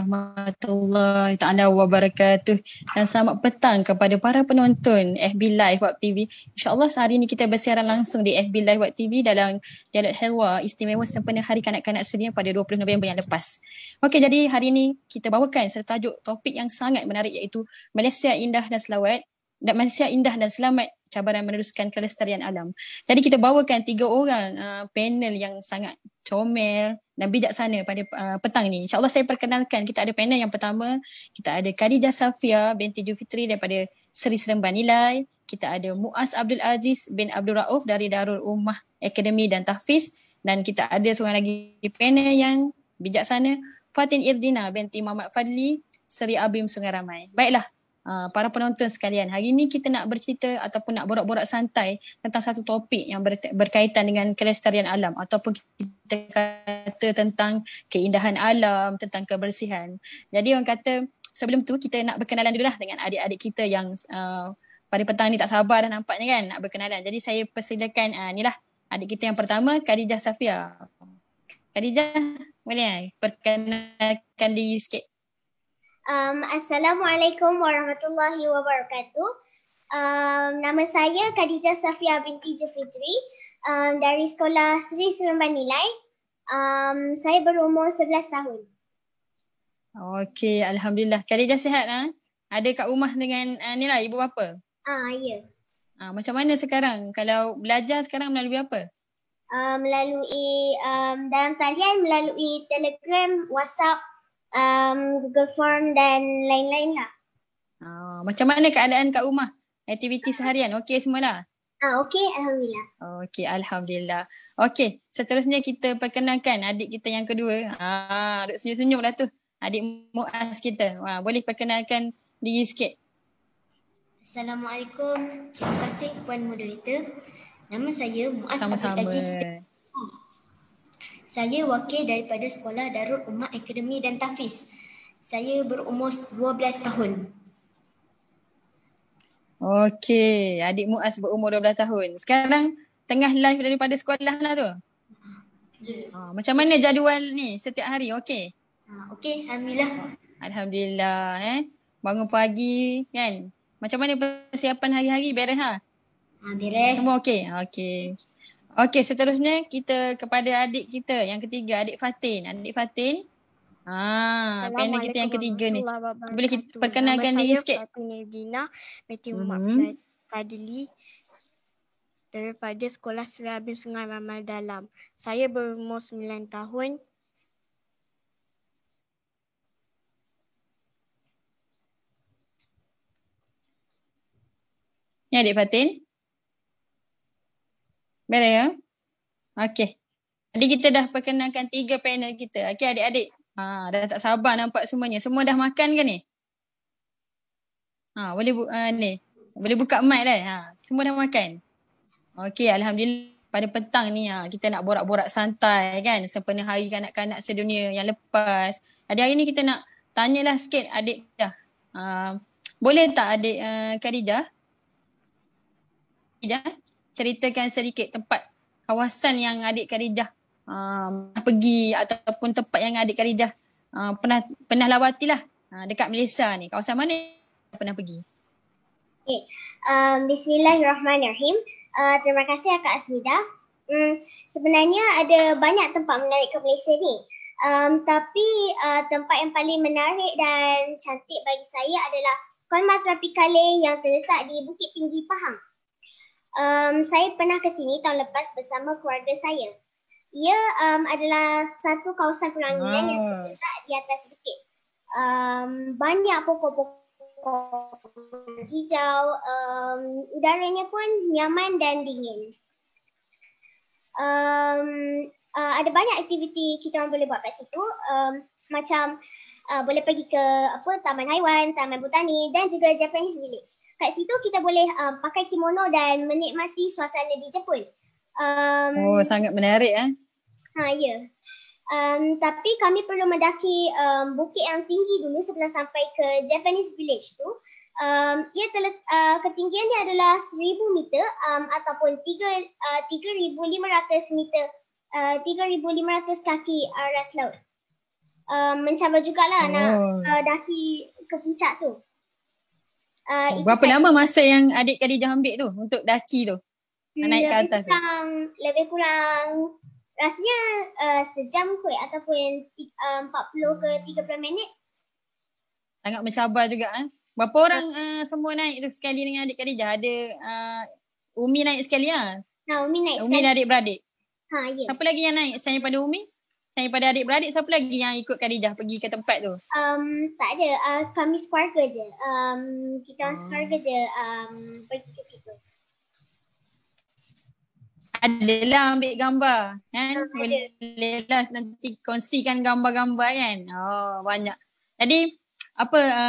warahmatullahi taala wabarakatuh, dan selamat petang kepada para penonton FB Live Web TV. InsyaAllah hari ini kita bersiaran langsung di FB Live Web TV dalam Dialog Helwa Istimewa sempena Hari Kanak-Kanak Sedunia pada 20 November yang lepas. Okey, jadi hari ini kita bawakan tajuk topik yang sangat menarik, iaitu Malaysia Indah dan Selawat dan Malaysia Indah dan Selamat Cabaran Meneruskan Kelestarian Alam. Jadi kita bawakan 3 orang panel yang sangat comel dan bijaksana pada petang ni. InsyaAllah saya perkenalkan, kita ada panel yang pertama, kita ada Khadijah Safia binti Jufitri daripada Seri Seremban Nilai. Kita ada Muaz Abdul Aziz bin Abdul Rauf dari Darul Ummah Akademi dan Tahfiz. Dan kita ada seorang lagi panel yang bijaksana, Fatin Irdina binti Muhammad Fadli, Seri Abim Sungai Ramai. Baiklah, para penonton sekalian, hari ini kita nak bercerita ataupun nak borak-borak santai tentang satu topik yang berkaitan dengan kelestarian alam, ataupun kita kata tentang keindahan alam, tentang kebersihan. Jadi orang kata sebelum tu kita nak berkenalan dulu lah dengan adik-adik kita yang pada petang ni tak sabar dah nampaknya kan nak berkenalan. Jadi saya persilakan ni lah adik kita yang pertama, Khadijah Safia. Khadijah, boleh perkenalkan diri sikit? Assalamualaikum warahmatullahi wabarakatuh. Nama saya Khadijah Safia binti Jufitri dari Sekolah Seri Seremban Nilai. Saya berumur 11 tahun. Okey, Alhamdulillah. Khadijah sihat? Ada kat rumah dengan Nilai, ibu bapa? Ya. Macam mana sekarang? Kalau belajar sekarang melalui apa? Melalui dalam talian, melalui Telegram, WhatsApp, Google Form dan lain-lain lah. Macam mana keadaan kat rumah? Aktiviti seharian okey semualah? Okey, Alhamdulillah. Okey, Alhamdulillah. Okey, seterusnya kita perkenalkan adik kita yang kedua. Duk senyum-senyum lah tu. Adik Muaz kita. Boleh perkenalkan diri sikit? Assalamualaikum. Terima kasih Puan Moderator. Nama saya Muaz Sama-sama. Abdul Aziz. Saya wakil daripada Sekolah Darul Ummah Akademi dan Tahfiz. Saya berumur 12 tahun. Okey, adik Muaz berumur 12 tahun. Sekarang tengah live daripada sekolah lah tu? Macam mana jadual ni setiap hari? Okey. Okey, alhamdulillah. Alhamdulillah Bangun pagi kan. Macam mana persiapan hari-hari, beres ha? Beres. Semua okey. Okey. Okey, seterusnya kita kepada adik kita yang ketiga, adik Fatin. Adik Fatin. Panel kita yang ketiga ni. Boleh kita perkenalkan diri sikit? Nama saya Fatin Evina binti Muhammad Fadli daripada Sekolah Sri Abin Sungai Mamal Dalam. Saya berumur 9 tahun. Ya, adik Fatin. Beres ya? Okey. Jadi kita dah perkenalkan 3 panel kita. Okey adik-adik. Dah tak sabar nampak semuanya. Semua dah makan ke ni? Boleh ni. Boleh buka mic dah. Semua dah makan. Okey, alhamdulillah pada petang ni kita nak borak-borak santai kan sempena hari kanak-kanak sedunia yang lepas. Jadi hari ni kita nak tanyalah sikit adik dah. Boleh tak adik Khadijah? Ceritakan sedikit tempat kawasan yang adik Khadijah pergi ataupun tempat yang adik Khadijah pernah lawati lah dekat Malaysia ni. Kawasan mana pernah pergi? Okay. Bismillahirrahmanirrahim. Terima kasih Kak Asmida. Sebenarnya ada banyak tempat menarik ke Malaysia ni. Tapi tempat yang paling menarik dan cantik bagi saya adalah Konma Tropicale yang terletak di Bukit Tinggi Pahang. Saya pernah ke sini tahun lepas bersama keluarga saya. Ia adalah satu kawasan pelanginan yang terletak di atas bukit. Banyak pokok-pokok hijau, udaranya pun nyaman dan dingin. Ada banyak aktiviti kita orang boleh buat kat situ. Macam boleh pergi ke taman haiwan, taman botani dan juga Japanese village. Kat situ kita boleh pakai kimono dan menikmati suasana di Jepun. Sangat menarik Ya. Tapi kami perlu mendaki bukit yang tinggi dulu sebelum sampai ke Japanese village tu. Ketinggiannya adalah 1,000 meter ataupun 3,500 meter, 3,500 kaki aras laut. Mencabar jugalah nak daki ke puncak tu. Berapa lama masa yang adik Khadijah ambil tu untuk daki tu? Naik ke atas tu? Lebih kurang rasanya sejam kot ataupun 40 ke 30 minit. Sangat mencabar juga Berapa orang semua naik tu sekali dengan adik Khadijah? Ada Umi naik sekali Umi naik Umi sekali. dan adik-beradik? Ya. Siapa lagi yang naik? Selain pada Umi? Selain pada adik-beradik, siapa lagi yang ikut Khadijah pergi ke tempat tu? Tak ada. Kami sekeluarga je. Kita sekeluarga je pergi ke situ. Adalah ambil gambar kan? Ada. Boleh lah nanti kongsikan gambar-gambar kan? Banyak. Jadi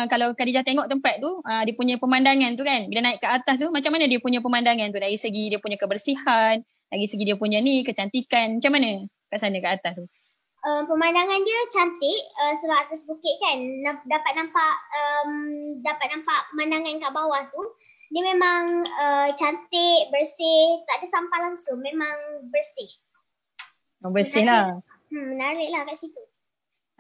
kalau Khadijah tengok tempat tu, dia punya pemandangan tu kan, bila naik ke atas tu, macam mana dia punya pemandangan tu? Dari segi dia punya kebersihan, dari segi dia punya kecantikan, macam mana kat sana kat atas tu? Pemandangan dia cantik sebab atas bukit kan, dapat nampak pemandangan kat bawah tu. Dia memang cantik, bersih, tak ada sampah langsung, memang bersih. Bersih lah. Menarik lah kat situ.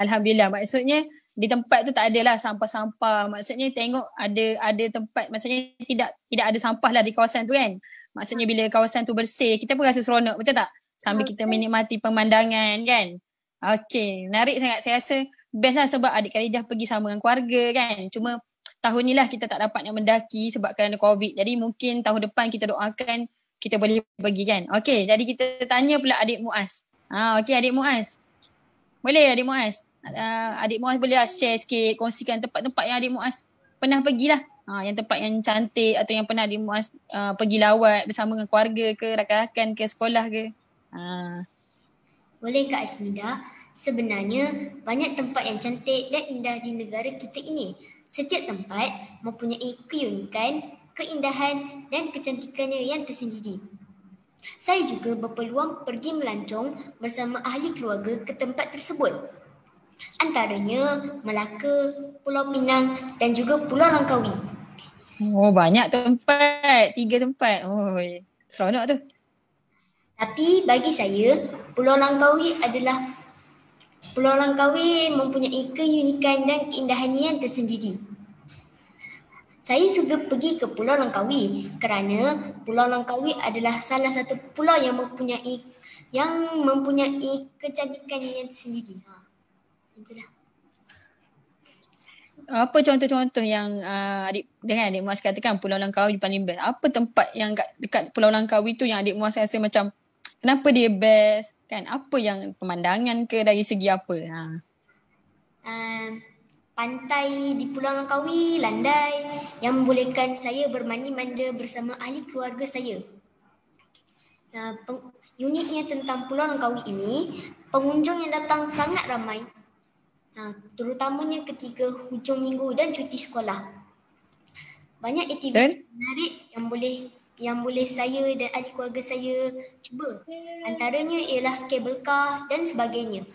Alhamdulillah, maksudnya di tempat tu tak adalah sampah-sampah. Maksudnya tengok ada tempat, maksudnya tidak ada sampah lah di kawasan tu kan. Maksudnya bila kawasan tu bersih, kita pun rasa seronok, betul tak? Sambil kita menikmati pemandangan kan. Okey, menarik sangat. Saya rasa best lah sebab adik Khadijah pergi sama dengan keluarga kan. Cuma tahun ni lah kita tak dapat nak mendaki sebab kerana COVID. Jadi mungkin tahun depan kita doakan kita boleh pergi kan. Okey, jadi kita tanya pula adik Muaz. Okey adik Muaz. Boleh adik Muaz? Adik Muaz boleh share sikit, kongsikan tempat-tempat yang adik Muaz pernah pergilah. Yang tempat yang cantik atau yang pernah adik Muaz pergi lawat bersama dengan keluarga ke, rakan-rakan ke, sekolah ke. Boleh Kak Asmida, sebenarnya banyak tempat yang cantik dan indah di negara kita ini. Setiap tempat mempunyai keunikan, keindahan dan kecantikannya yang tersendiri. Saya juga berpeluang pergi melancong bersama ahli keluarga ke tempat tersebut. Antaranya Melaka, Pulau Pinang dan juga Pulau Langkawi. Banyak tempat. 3 tempat. Seronok tu. Tapi bagi saya, Pulau Langkawi mempunyai keunikan dan keindahannya yang tersendiri. Saya suka pergi ke Pulau Langkawi kerana Pulau Langkawi adalah salah satu pulau yang mempunyai kecantikan yang tersendiri. Itulah. Apa contoh-contoh yang adik Muaz katakan Pulau Langkawi paling best? Apa tempat yang dekat Pulau Langkawi tu yang adik Muaz rasa macam kenapa dia best? Kan apa yang pemandangan ke dari segi apa? Pantai di Pulau Langkawi landai yang membolehkan saya bermandi-manda bersama ahli keluarga saya. Uniknya tentang Pulau Langkawi ini, pengunjung yang datang sangat ramai. Terutamanya ketika hujung minggu dan cuti sekolah. Banyak aktiviti menarik yang boleh saya dan ahli keluarga saya cuba. Antaranya ialah kabel car dan sebagainya.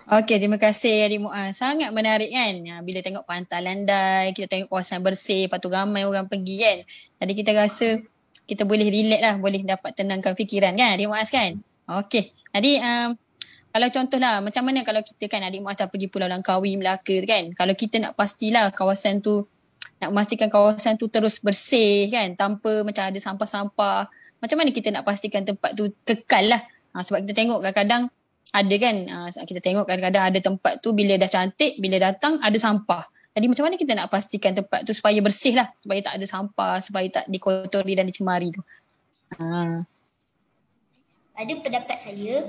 Okey, terima kasih Adik Muaz. Sangat menarik kan? Bila tengok pantai landai, kita tengok kawasan bersih, lepas tu ramai orang pergi kan. Jadi kita rasa kita boleh relax lah, boleh dapat tenangkan fikiran kan Adik Muaz kan? Okey, jadi kalau contohlah macam mana kalau kita kan Adik Muaz dah pergi Pulau Langkawi, Melaka kan. Kalau kita nak pastilah kawasan tu, nak memastikan kawasan tu terus bersih kan, tanpa macam ada sampah-sampah. Macam mana kita nak pastikan tempat tu kekal lah. Sebab kita tengok kadang-kadang ada kan, kita tengok kadang-kadang ada tempat tu bila dah cantik, bila datang ada sampah. Jadi macam mana kita nak pastikan tempat tu supaya bersih lah, supaya tak ada sampah, supaya tak dikotori dan dicemari tu. Pada pendapat saya,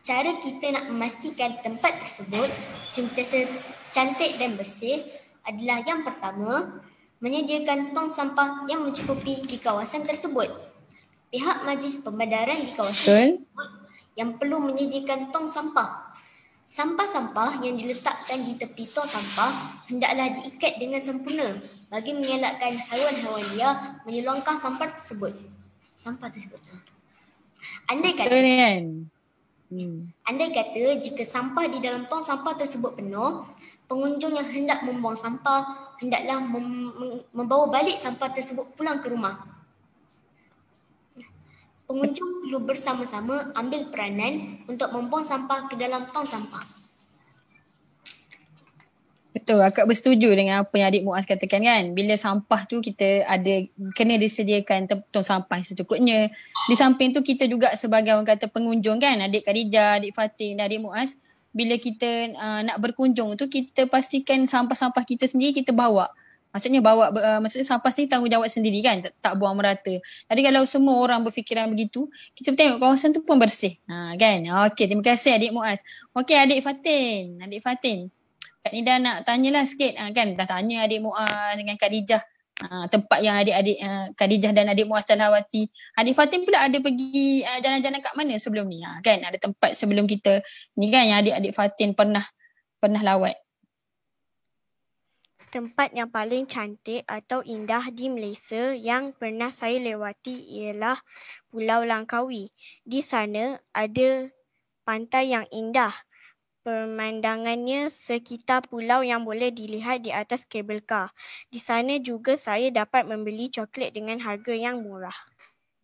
cara kita nak memastikan tempat tersebut sentiasa cantik dan bersih adalah yang pertama, menyediakan tong sampah yang mencukupi di kawasan tersebut. Pihak majlis pembedaran di kawasan tersebut yang perlu menyediakan tong sampah. Sampah-sampah yang diletakkan di tepi tong sampah hendaklah diikat dengan sempurna bagi mengelakkan haiwan-haiwan liar menyelongkar sampah tersebut. Andai kata jika sampah di dalam tong sampah tersebut penuh, pengunjung yang hendak membuang sampah hendaklah membawa balik sampah tersebut pulang ke rumah. Pengunjung perlu bersama-sama ambil peranan untuk membuang sampah ke dalam tong sampah. Betul, akak bersetuju dengan apa yang Adik Muaz katakan kan. Bila sampah tu kita kena disediakan tong sampah yang secukupnya. Di samping tu kita juga sebagai orang kata pengunjung kan, Adik Khadijah, Adik Fatin dan Adik Muaz, bila kita nak berkunjung tu kita pastikan sampah-sampah kita sendiri kita bawa. Maksudnya sampah sendiri tanggungjawab sendiri kan, tak buang merata. Jadi kalau semua orang berfikiran begitu, kita tengok kawasan tu pun bersih. Kan? Okey, terima kasih Adik Muaz. Okey, Adik Fatin. Kak Nida nak tanyalah sikit kan, dah tanya Adik Muaz dengan Khadijah tempat yang adik-adik Khadijah dan Adik Muaz dah lawati. Adik Fatin pula ada pergi jalan-jalan kat mana sebelum ni? Kan ada tempat sebelum kita ni kan yang adik-adik Fatin pernah lawat. Tempat yang paling cantik atau indah di Malaysia yang pernah saya lewati ialah Pulau Langkawi. Di sana ada pantai yang indah. Pemandangannya sekitar pulau yang boleh dilihat di atas kabel car. Di sana juga saya dapat membeli coklat dengan harga yang murah.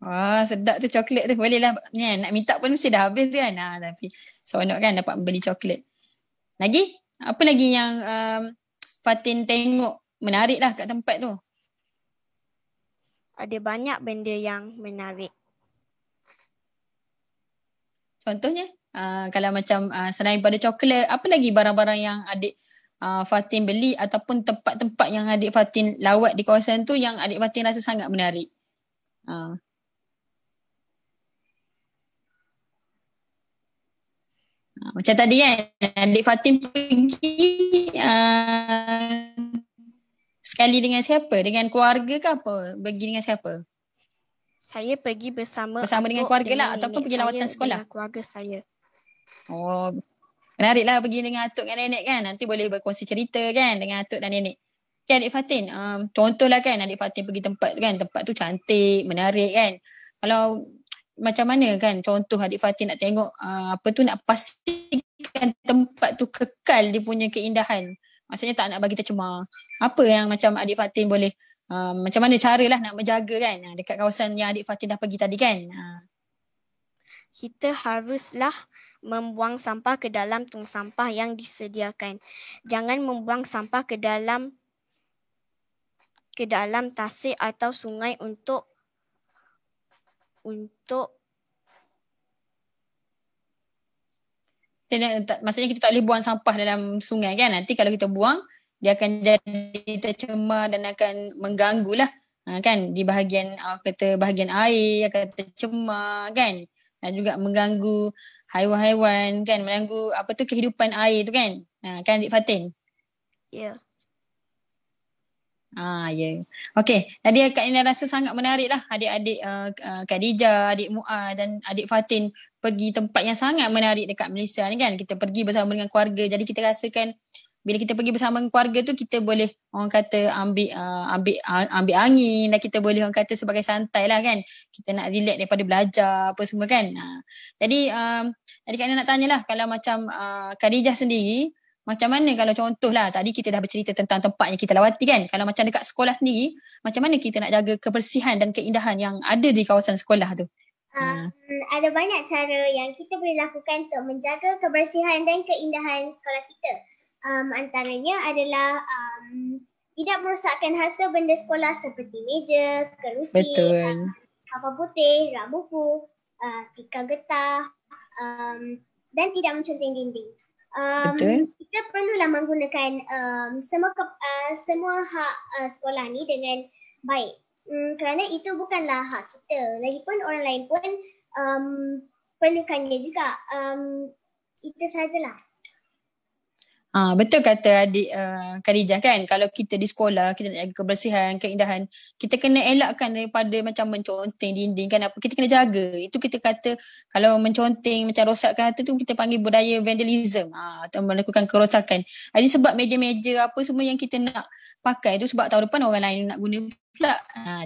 Wah, sedap tu coklat tu. Bolehlah nak minta pun mesti dah habis kan. Tapi seronok kan dapat membeli coklat. Lagi? Apa lagi yang Fatin tengok menarik lah kat tempat tu? Ada banyak benda yang menarik. Contohnya? Kalau macam selain pada coklat, apa lagi barang-barang yang adik Fatin beli ataupun tempat-tempat yang adik Fatin lawat di kawasan tu yang adik Fatin rasa sangat menarik? Macam tadi kan, adik Fatin pergi sekali dengan siapa? Dengan keluarga ke apa? Pergi dengan siapa? Saya pergi bersama dengan keluarga lah ataupun pergi lawatan sekolah? Dengan keluarga saya. Oh, menarik lah pergi dengan atuk dan nenek kan. Nanti boleh berkongsi cerita kan dengan atuk dan nenek. Okay, Adik Fatin, contohlah kan Adik Fatin pergi tempat tu kan. Tempat tu cantik, menarik kan. Kalau macam mana kan contoh Adik Fatin nak tengok nak pastikan tempat tu kekal dia punya keindahan. Maksudnya tak nak bagi tercemar. Apa yang macam Adik Fatin boleh macam mana cara lah nak menjaga kan dekat kawasan yang adik Fatin dah pergi tadi kan. Kita haruslah membuang sampah ke dalam tong sampah yang disediakan. Jangan membuang sampah ke dalam tasik atau sungai untuk maksudnya kita tak boleh buang sampah dalam sungai kan. Nanti kalau kita buang, dia akan jadi tercemar dan akan mengganggu lah kan di bahagian bahagian air akan tercemar kan. Dan juga mengganggu haiwan-haiwan kan, mengganggu kehidupan air tu kan. Kan Adik Fatin? Ya. Ya. Okey, tadi Kak Ina rasa sangat menarik lah adik-adik Kak Dija, adik Muaz dan adik Fatin pergi tempat yang sangat menarik dekat Malaysia ni kan. Kita pergi bersama dengan keluarga. Jadi kita rasakan bila kita pergi bersama dengan keluarga tu kita boleh orang kata ambil angin dan kita boleh orang kata sebagai santai lah kan. Kita nak relax daripada belajar apa semua kan. Jadi Kak Ina nak tanyalah kalau macam Kak Dija sendiri, macam mana kalau contohlah tadi kita dah bercerita tentang tempat yang kita lawati kan. Kalau macam dekat sekolah sendiri, macam mana kita nak jaga kebersihan dan keindahan yang ada di kawasan sekolah tu? Ada banyak cara yang kita boleh lakukan untuk menjaga kebersihan dan keindahan sekolah kita. Antaranya adalah tidak merosakkan harta benda sekolah seperti meja, kerusi, papan putih, rak buku, tikar getah dan tidak menconteng dinding. Kita perlulah menggunakan semua hak sekolah ni dengan baik. Kerana itu bukanlah hak kita. Lagipun orang lain pun perlukannya juga. Itu sajalah. Betul kata adik Khadijah kan, kalau kita di sekolah kita nak jaga kebersihan, keindahan, kita kena elakkan daripada macam menconteng dinding kan, apa kita kena jaga. Itu kita kata kalau menconteng macam rosakkan harta tu kita panggil budaya vandalism atau melakukan kerosakan. Jadi sebab meja-meja apa semua yang kita nak pakai tu sebab tahun depan orang lain nak guna pula.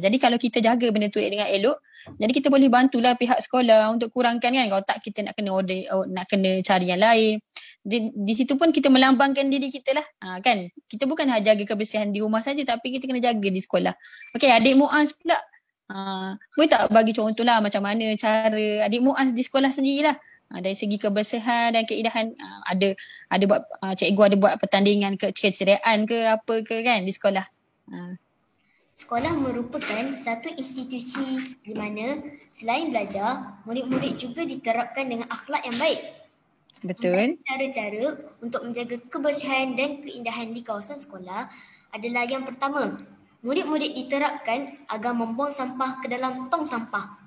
Jadi kalau kita jaga benda tu dengan elok, jadi kita boleh bantulah pihak sekolah untuk kurangkan kan. Kalau tak kita nak kena order, nak kena cari yang lain. Di situ pun kita melambangkan diri kita lah kan. Kita bukan hanya jaga kebersihan di rumah saja tapi kita kena jaga di sekolah. Okey, adik Muaz pula. Boleh tak bagi contoh lah macam mana cara adik Muaz di sekolah sendirilah. Dari segi kebersihan dan keindahan, ada buat cikgu ada buat pertandingan keceriaan ke apa ke kan di sekolah. Sekolah merupakan satu institusi di mana selain belajar, murid-murid juga diterapkan dengan akhlak yang baik. Betul. Cara-cara untuk menjaga kebersihan dan keindahan di kawasan sekolah adalah yang pertama, murid-murid diterapkan agar membuang sampah ke dalam tong sampah.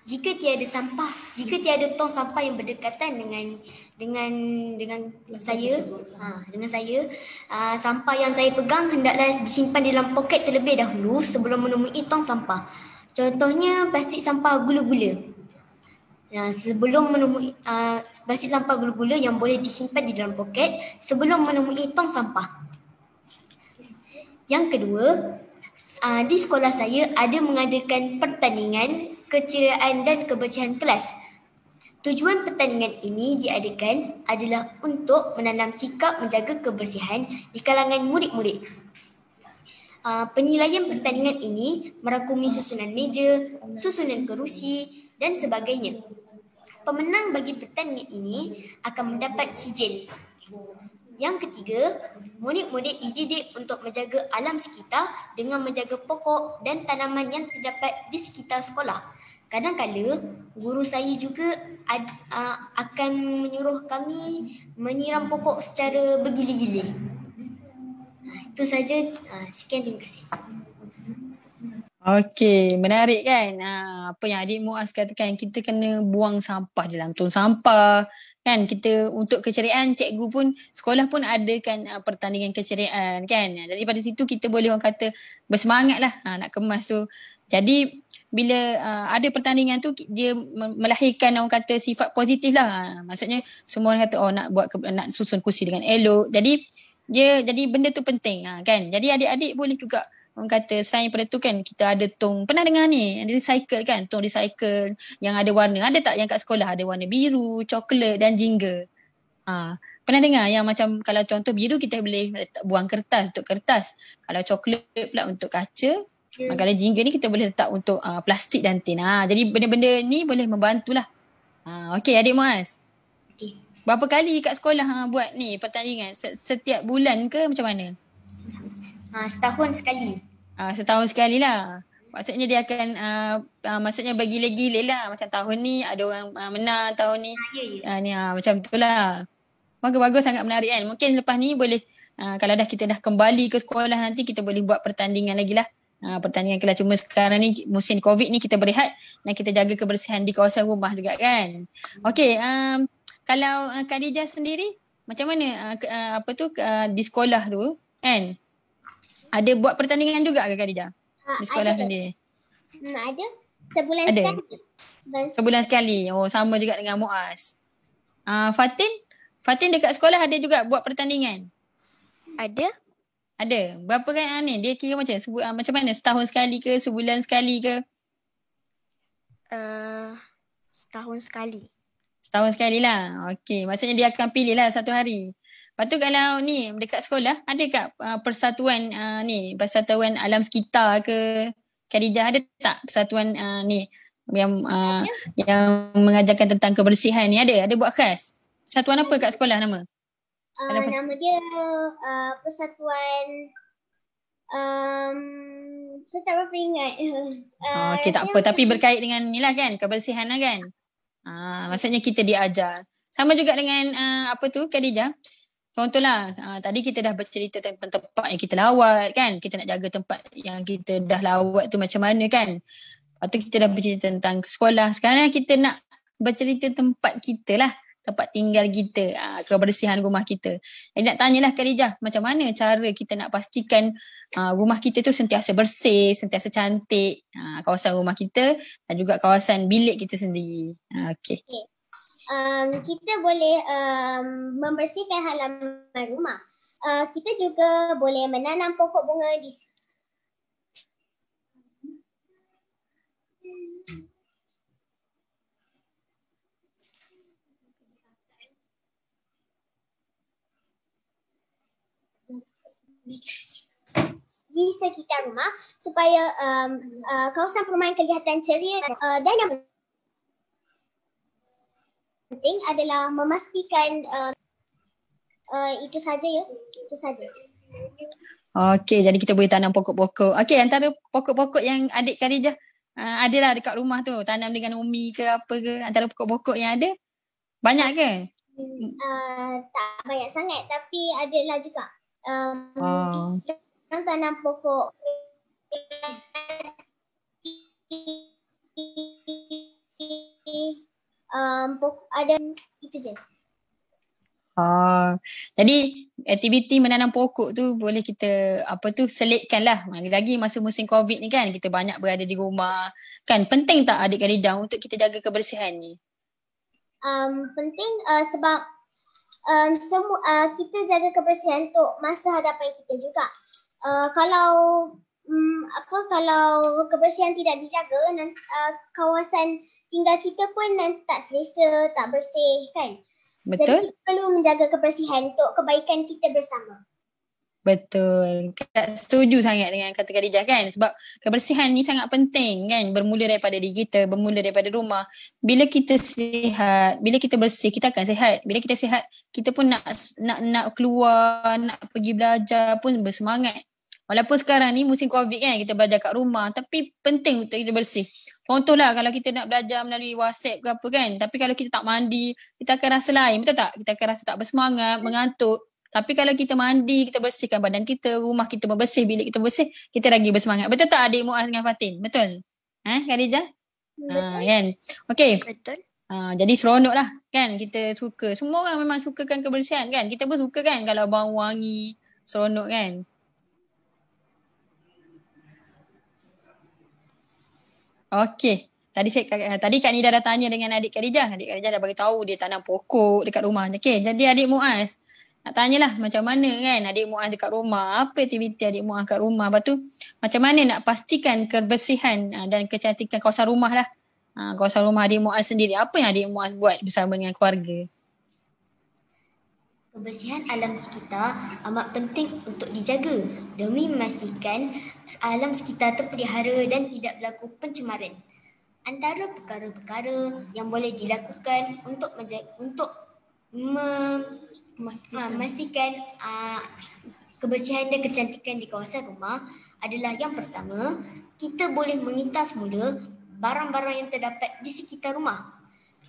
Jika tiada tong sampah yang berdekatan dengan saya, sampah yang saya pegang hendaklah disimpan di dalam poket terlebih dahulu sebelum menemui tong sampah. Contohnya plastik sampah gula-gula. Sebelum menemui plastik sampah gula-gula yang boleh disimpan di dalam poket sebelum menemui tong sampah. Yang kedua, di sekolah saya ada mengadakan pertandingan keceriaan dan kebersihan kelas. Tujuan pertandingan ini diadakan adalah untuk menanam sikap menjaga kebersihan di kalangan murid-murid. Penilaian pertandingan ini merangkumi susunan meja, susunan kerusi dan sebagainya. Pemenang bagi pertandingan ini akan mendapat sijil. Yang ketiga, murid-murid dididik untuk menjaga alam sekitar dengan menjaga pokok dan tanaman yang terdapat di sekitar sekolah. Kadang-kala, guru saya juga akan menyuruh kami menyiram pokok secara bergila-gila. Itu saja. Sekian, terima kasih. Okey, menarik kan. Apa yang adik Muaz katakan, kita kena buang sampah dalam tong sampah. Kan kita untuk keceriaan, cikgu pun, sekolah pun adakan pertandingan keceriaan kan. Daripada situ kita boleh orang kata bersemangat lah nak kemas tu. Jadi bila ada pertandingan tu, dia melahirkan orang kata sifat positif lah. Maksudnya semua orang kata nak susun kursi dengan elok. Jadi benda tu penting kan. Jadi adik-adik boleh juga orang kata selain daripada tu kan kita ada tong, pernah dengar ni, ada recycle kan, tong recycle yang ada warna. Ada tak yang kat sekolah ada warna biru, coklat dan jingga? Pernah dengar yang macam kalau contoh biru kita boleh buang kertas untuk kertas. Kalau coklat pula untuk kaca. Kalau jingga ni kita boleh letak untuk plastik dan tin. Jadi benda-benda ni boleh membantulah. Okey adik Muaz. Okey. Berapa kali kat sekolah buat ni pertandingan? Setiap bulan ke macam mana? Setahun sekali. Setahun sekali lah. Maksudnya dia akan maksudnya bergila-gila lah. Macam tahun ni ada orang menang, tahun ni macam tu lah. Bagus sangat menarik kan. Mungkin lepas ni boleh kalau kita dah kembali ke sekolah nanti kita boleh buat pertandingan lagi lah. Pertandingan kelas. Cuma sekarang ni musim COVID ni kita berehat dan kita jaga kebersihan di kawasan rumah juga kan. Okey, kalau Khadijah sendiri macam mana di sekolah tu kan? Ada buat pertandingan juga ke Khadijah? Di sekolah ada. sendiri? Ada. Sebulan Ada? sekali. Sebulan sekali. Oh, sama juga dengan Muaz. Fatin dekat sekolah ada juga buat pertandingan? Ada. Ada. Berapa kan ni? Dia kira macam mana? Setahun sekali ke? Sebulan sekali ke? Setahun sekali. Setahun sekali lah. Okey. Maksudnya dia akan pilih lah satu hari. Lepas tu kalau ni dekat sekolah, ada kat persatuan persatuan alam sekitar ke? Khadijah ada tak persatuan ni yang mengajarkan tentang kebersihan ni ada? Ada buat khas? Persatuan apa kat sekolah nama? Nama dia Persatuan saya tak berapa ingat. Okey tak apa. Tapi berkait dengan ni lah kan, kebersihan lah kan. Maksudnya kita diajar. Sama juga dengan Khadijah. Contohlah, tadi kita dah bercerita tentang tempat yang kita lawat kan. Kita nak jaga tempat yang kita dah lawat tu macam mana kan. Lepas tu kita dah bercerita tentang sekolah. Sekarang kita nak bercerita tempat kita lah. Tempat tinggal kita, kebersihan rumah kita. Jadi nak tanyalah Khadijah, macam mana cara kita nak pastikan rumah kita tu sentiasa bersih, sentiasa cantik, kawasan rumah kita dan juga kawasan bilik kita sendiri. Okey. Kita boleh membersihkan halaman rumah. Kita juga boleh menanam pokok bunga di sekitar rumah supaya kawasan perumahan kelihatan ceria dan yang penting adalah memastikan itu saja. Okey, jadi kita boleh tanam pokok-pokok. Okey, antara pokok-pokok yang adik Khadijah adalah dekat rumah tu, tanam dengan umi ke apa ke, antara pokok-pokok yang ada banyak ke? Tak banyak sangat tapi adalah juga. Kita tanam pokok ada itu je. Jadi aktiviti menanam pokok tu boleh kita selitkan lah. Lagi masa musim COVID ni kan, kita banyak berada di rumah. Kan penting tak adik Khadijah untuk kita jaga kebersihan ni? Penting sebab kita jaga kebersihan untuk masa hadapan kita juga. Kalau kebersihan tidak dijaga, kawasan tinggal kita pun nanti tak selesa, tak bersih kan. Betul. Jadi kita perlu menjaga kebersihan untuk kebaikan kita bersama. Betul. Setuju sangat dengan kata Khadijah kan. Sebab kebersihan ni sangat penting kan. Bermula daripada diri kita, bermula daripada rumah. Bila kita sihat, bila kita bersih, kita akan sihat. Bila kita sihat, kita pun nak keluar, nak pergi belajar pun bersemangat. Walaupun sekarang ni musim COVID kan, kita belajar kat rumah. Tapi penting untuk kita bersih. Contohlah kalau kita nak belajar melalui WhatsApp ke apa kan. Tapi kalau kita tak mandi, kita akan rasa lain. Betul tak? Kita akan rasa tak bersemangat, mengantuk. Tapi kalau kita mandi, kita bersihkan badan kita, rumah kita bersih, bilik kita bersih, kita lagi bersemangat. Betul tak adik Muaz dengan Fatin? Betul? Khadijah? Betul. Kan? Okey. Betul. Jadi seronok lah kan. Kita suka. Semua orang memang sukakan kebersihan kan. Kita pun suka kan kalau bau wangi, seronok kan. Okey. Tadi Kak Nida dah tanya dengan adik Khadijah. Adik Khadijah dah bagi tahu dia tanam pokok dekat rumah. Okey, jadi adik Muaz nak tanyalah macam mana kan adik Muaz dekat rumah. Apa aktiviti adik Muaz kat rumah? Lepas tu macam mana nak pastikan kebersihan dan kecantikan kawasan rumah lah. Kawasan rumah adik Muaz sendiri. Apa yang adik Muaz buat bersama dengan keluarga? Kebersihan alam sekitar amat penting untuk dijaga demi memastikan alam sekitar terpelihara dan tidak berlaku pencemaran. Antara perkara-perkara yang boleh dilakukan untuk memastikan kebersihan dan kecantikan di kawasan rumah adalah yang pertama, kita boleh mengitar semula barang-barang yang terdapat di sekitar rumah.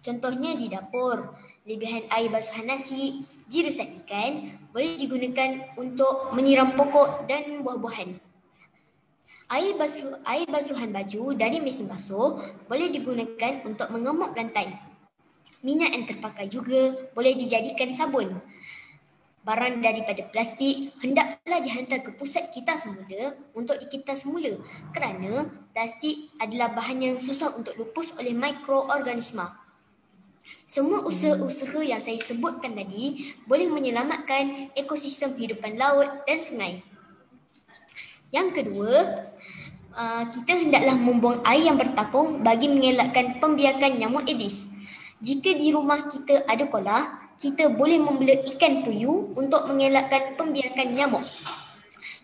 Contohnya di dapur, lebihan air basuhan nasi, jirusan ikan boleh digunakan untuk menyiram pokok dan buah-buahan. Air basuhan baju dari mesin basuh boleh digunakan untuk mengemuk lantai. Minyak yang terpakai juga boleh dijadikan sabun. Barang daripada plastik hendaklah dihantar ke pusat kitar semula untuk dikitar semula kerana plastik adalah bahan yang susah untuk lupus oleh mikroorganisma. Semua usaha-usaha yang saya sebutkan tadi boleh menyelamatkan ekosistem kehidupan laut dan sungai. Yang kedua, kita hendaklah membuang air yang bertakung bagi mengelakkan pembiakan nyamuk Aedes. Jika di rumah kita ada kolah, kita boleh membela ikan puyuh untuk mengelakkan pembiakan nyamuk.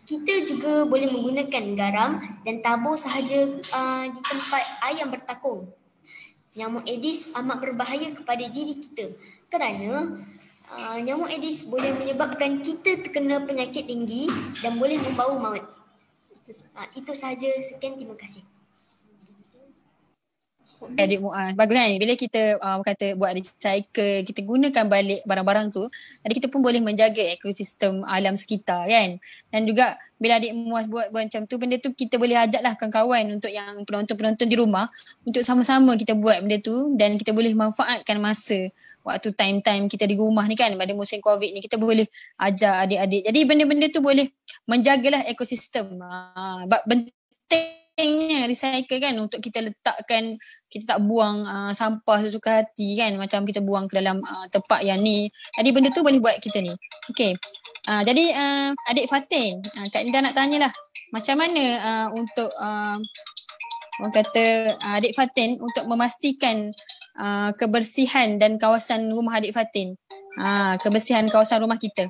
Kita juga boleh menggunakan garam dan tabur sahaja di tempat air yang bertakung. Nyamuk Aedes amat berbahaya kepada diri kita kerana nyamuk Aedes boleh menyebabkan kita terkena penyakit denggi dan boleh membawa maut. Itu sahaja. Sekian, terima kasih. Adik Muaz, bagus kan? Bila kita kata buat recycle, kita gunakan balik barang-barang tu, jadi kita pun boleh menjaga ekosistem alam sekitar kan. Dan juga bila adik Muaz buat macam tu, benda tu kita boleh ajaklah kawan-kawan untuk yang penonton-penonton di rumah untuk sama-sama kita buat benda tu dan kita boleh manfaatkan masa waktu time-time kita di rumah ni kan, pada musim COVID ni kita boleh ajar adik-adik. Jadi benda-benda tu boleh menjagalah ekosistem. Pentingnya recycle kan, untuk kita letakkan, kita tak buang sampah sesuka hati kan, macam kita buang ke dalam tempat yang ni. Jadi benda tu boleh buat kita ni. Okay. Jadi adik Fatin, Kak Nida nak tanyalah, macam mana untuk orang kata adik Fatin untuk memastikan kebersihan dan kawasan rumah adik Fatin, kebersihan kawasan rumah kita?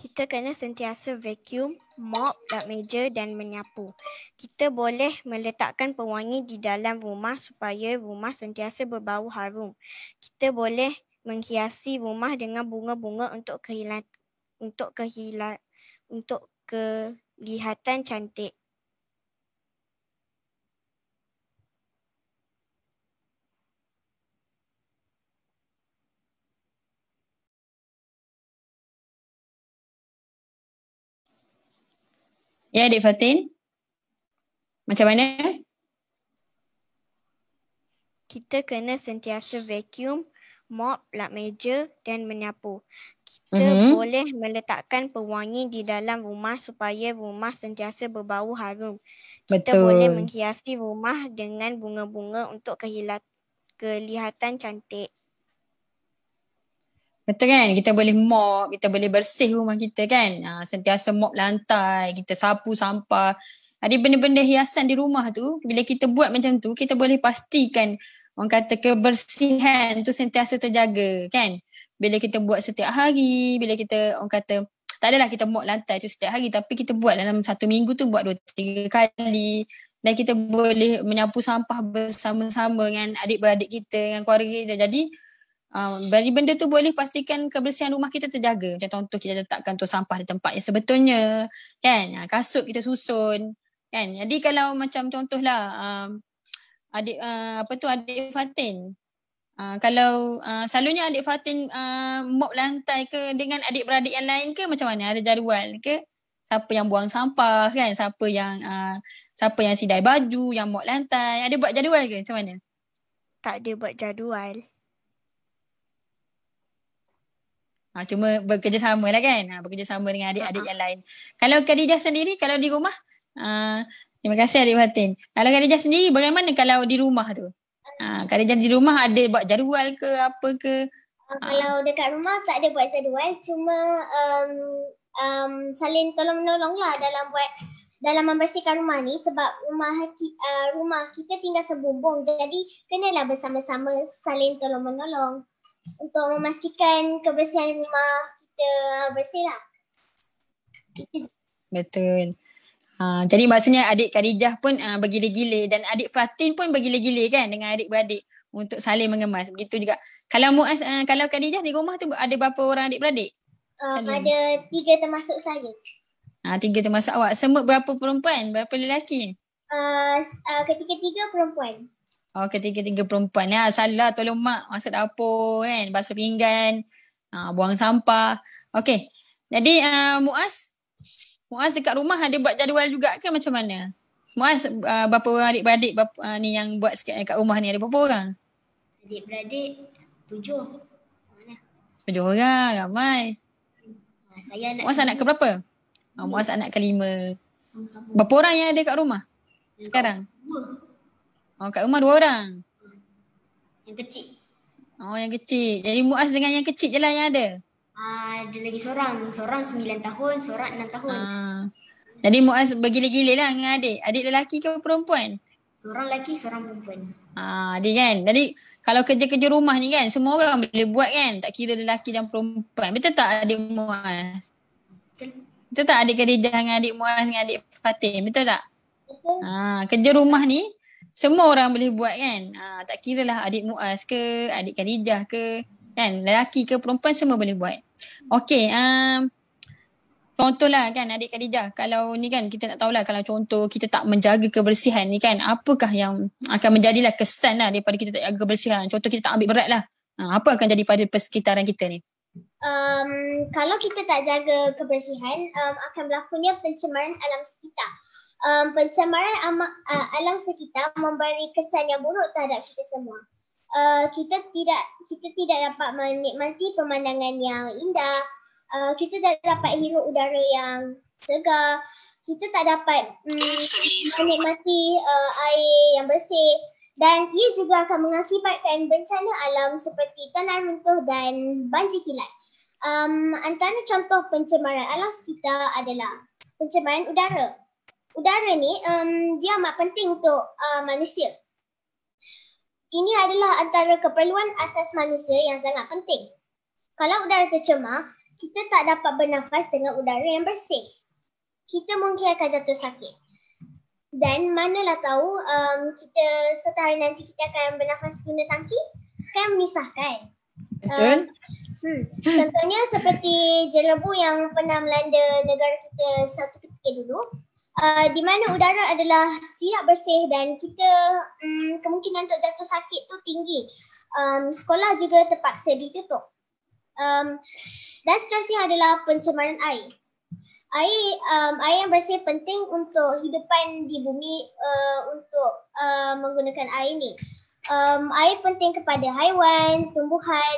Kita kena sentiasa vacuum, mop, lap meja dan menyapu. Kita boleh meletakkan pewangi di dalam rumah supaya rumah sentiasa berbau harum. Kita boleh menghiasi rumah dengan bunga-bunga untuk kelihatan cantik. Ya, adik Fatin, macam mana? Kita kena sentiasa vacuum, mop, lap meja dan menyapu. Kita boleh meletakkan pewangi di dalam rumah supaya rumah sentiasa berbau harum. Kita boleh menghiasi rumah dengan bunga-bunga untuk kelihatan cantik. Betul kan? Kita boleh mop, kita boleh bersih rumah kita kan. Sentiasa mop lantai, kita sapu sampah. Jadi benda-benda hiasan di rumah tu, bila kita buat macam tu, kita boleh pastikan orang kata kebersihan tu sentiasa terjaga kan. Bila kita buat setiap hari, bila kita orang kata, tak adalah kita mop lantai tu setiap hari, tapi kita buat dalam satu minggu tu buat 2-3 kali. Dan kita boleh menyapu sampah bersama-sama dengan adik-beradik kita, dengan keluarga kita. Jadi dari benda tu boleh pastikan kebersihan rumah kita terjaga. Macam contoh kita letakkan tu sampah di tempat yang sebetulnya kan, kasut kita susun kan. Jadi kalau macam contohlah adik adik Fatin, kalau selalunya adik Fatin mop lantai ke dengan adik-beradik yang lain ke macam mana? Ada jadual ke? Siapa yang buang sampah kan, siapa yang sidai baju, yang mop lantai, ada buat jadual ke macam mana? Tak ada buat jadual. Cuma bekerjasama lah kan, bekerjasama dengan adik-adik yang lain. Kalau Khadijah sendiri, kalau di rumah, terima kasih adik Fatin. Kalau Khadijah sendiri, bagaimana kalau di rumah tu? Khadijah di rumah ada buat jadual ke apa ke? Kalau dekat rumah tak ada buat jadual, cuma saling tolong-menolong lah dalam membersihkan rumah ni, sebab rumah kita tinggal sebumbung, jadi kenalah bersama-sama saling tolong-menolong. untuk memastikan kebersihan rumah kita bersih lah. Betul. Jadi maksudnya adik Khadijah pun bergilir-gilir dan adik Fatin pun bergilir-gilir kan dengan adik-beradik untuk saling mengemas. Begitu juga. Kalau Muaz, kalau Khadijah di rumah tu ada berapa orang adik-beradik? Ada 3 termasuk saya. 3 termasuk awak. Semua berapa perempuan? Berapa lelaki? Ketiga-tiga perempuan. Ketiga-tiga perempuan. Salah tolong mak masuk dapur kan. Basuh pinggan. Buang sampah. Okey. Jadi Muaz dekat rumah ada buat jadual juga ke macam mana? Muaz berapa orang adik-beradik ni yang buat sikit dekat rumah ni? Ada berapa orang? Adik-beradik 7. Mana? 7 orang, ramai. Saya anak Muaz anak ke berapa? Muaz anak ke-5. sama-sama. Berapa orang yang ada kat rumah sekarang? 2. Kat rumah 2 orang. Yang kecil. Yang kecil. Jadi Muaz dengan yang kecil je lah yang ada? Ada lagi seorang 9 tahun, seorang 6 tahun. Jadi Muaz bergilir-gilir lah dengan adik. Adik lelaki ke perempuan? Seorang lelaki, seorang perempuan. Adik kan. Jadi kalau kerja-kerja rumah ni kan semua orang boleh buat kan. Tak kira lelaki dan perempuan. Betul tak adik Muaz? Betul tak adik Khadijah dengan adik Muaz dengan adik Fatin? Betul tak? Betul. Kerja rumah ni semua orang boleh buat kan. Tak kira lah adik Muaz ke, adik Khadijah ke. Kan, lelaki ke perempuan semua boleh buat. Okey, contohlah kan adik Khadijah, kalau ni kan kita nak tahulah kalau contoh kita tak menjaga kebersihan ni kan, apakah yang akan menjadilah kesan lah daripada kita tak jaga kebersihan. Contoh kita tak ambil berat lah. Apa akan jadi pada persekitaran kita ni? Kalau kita tak jaga kebersihan, akan berlakunya pencemaran alam sekitar. Pencemaran alam sekitar memberi kesan yang buruk terhadap kita semua. Kita tidak dapat menikmati pemandangan yang indah. Kita tak dapat hirup udara yang segar. Kita tak dapat menikmati air yang bersih. Dan ia juga akan mengakibatkan bencana alam seperti tanah runtuh dan banjir kilat. Antara contoh pencemaran alam sekitar adalah pencemaran udara. Udara ni dia amat penting untuk manusia. Ini adalah antara keperluan asas manusia yang sangat penting. Kalau udara tercemar, kita tak dapat bernafas dengan udara yang bersih. Kita mungkin akan jatuh sakit. Dan manalah tahu kita suatu hari nanti kita akan bernafas guna tangki, kan menyusahkan. Betul? Contohnya seperti jelebu yang pernah melanda negara kita satu ketika dulu. Di mana udara adalah tidak bersih dan kita kemungkinan untuk jatuh sakit tu tinggi. Sekolah juga terpaksa ditutup. Dan seterusnya adalah pencemaran air. Air yang bersih penting untuk hidupan di bumi untuk menggunakan air ni. Air penting kepada haiwan, tumbuhan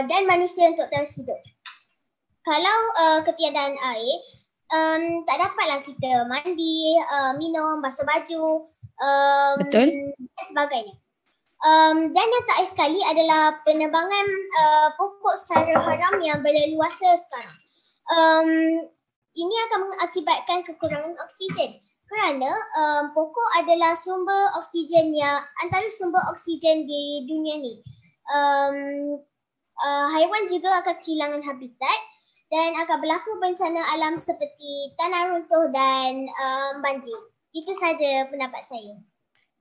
dan manusia untuk terus hidup. Kalau ketiadaan air, tak dapatlah kita mandi, minum, basuh baju Betul. dan sebagainya. Dan yang terakhir sekali adalah penebangan pokok secara haram yang berleluasa sekarang. Ini akan mengakibatkan kekurangan oksigen kerana pokok adalah sumber oksigen antara sumber oksigen di dunia ni. Haiwan juga akan kehilangan habitat dan akan berlaku bencana alam seperti tanah runtuh dan banjir. Itu saja pendapat saya.